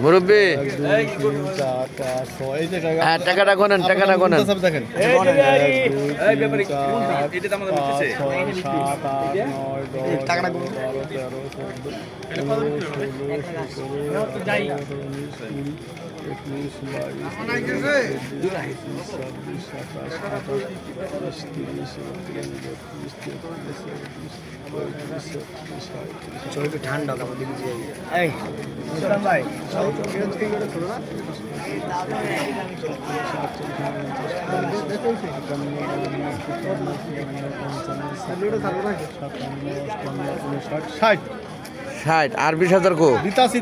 মুরব্বী হ্যাঁ টাকাটা গোনেন টাকাটা গোনেন ঠান্ডা ষাট আর 20,000 কো দিতাছি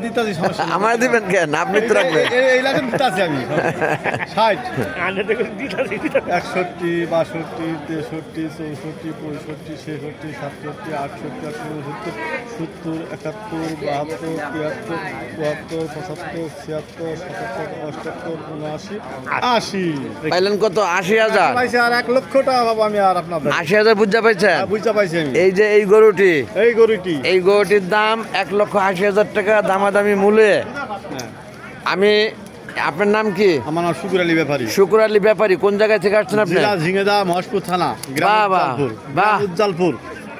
আমার দিবেন কেন আপনি তো রাখবেন এই লাগেন দিতাছি আমি 60 61 62 63 64 65 66 67 68 69 70 71 72 73 74 75 76 77 78 পাইলেন কত 80,000 পাইছি আর 1 লক্ষ টাকা পাবো আমি আর আপনাদের 80,000 বুঝা পাইছেন বুঝতে পাইছি আমি এই যে এই গরুটির দাম 1,80,000 টাকা দামাদামি মূল্যে আমি আপনার নাম কি? আমার নাম শুকুর আলী ব্যাপারী। শুকুর আলী ব্যাপারী কোন জায়গা থেকে আসছেন আপনি? জেলা ঝিঙেদা মহেশপুর থানা বাহ উজ্জালপুর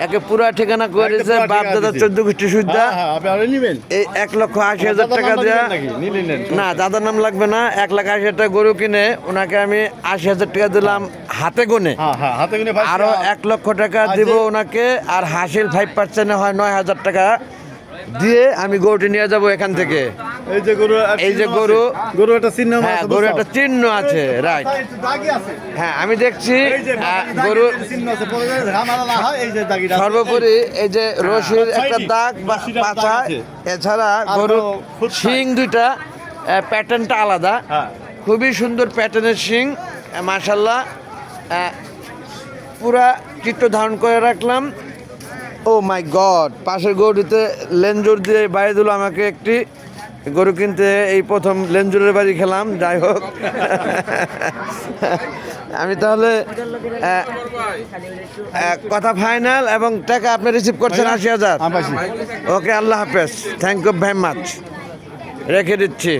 একে পুরা ঠিকানা করেছে বাপ দাদা 14 গোষ্ঠী সুদ্ধা আপনি নেবেন এই 1,80,000 টাকা দেয়া না দাদার নাম লাগবে না 1,80,000 টাকা গরু কিনে ওনাকে আমি 80,000 টাকা দিলাম হাতে গুনে আরো 1 লক্ষ টাকা দিব ওনাকে আর হাসিল 5% হয় 9,000 টাকা দিয়ে আমি গরুটি নিয়ে যাব এখান থেকে এই যে গরু একটা চিহ্ন আছে গরু একটা চিহ্ন আছে রাইট হ্যাঁ আমি দেখছি গরু সর্বোপরি এই যে রশির একটা দাগ পাছা এছাড়া গরু শিং দুইটা প্যাটার্নটা আলাদা খুবই সুন্দর প্যাটার্নের শিং মাশাআল্লাহ পুরা চিত্র ধারণ করে রাখলাম ও মাই গড পাশের গরুটিতে লেঞ্জুর দিয়ে বাইরে দিল আমাকে একটি গরু কিনতে এই প্রথম লেঞ্জুরের বাড়ি খেলাম যাই হোক আমি তাহলে কথা ফাইনাল এবং টাকা আপনি রিসিভ করছেন 80,000 ওকে আল্লাহ হাফেজ থ্যাংক ইউ ভেরি মাচ রেখে দিচ্ছি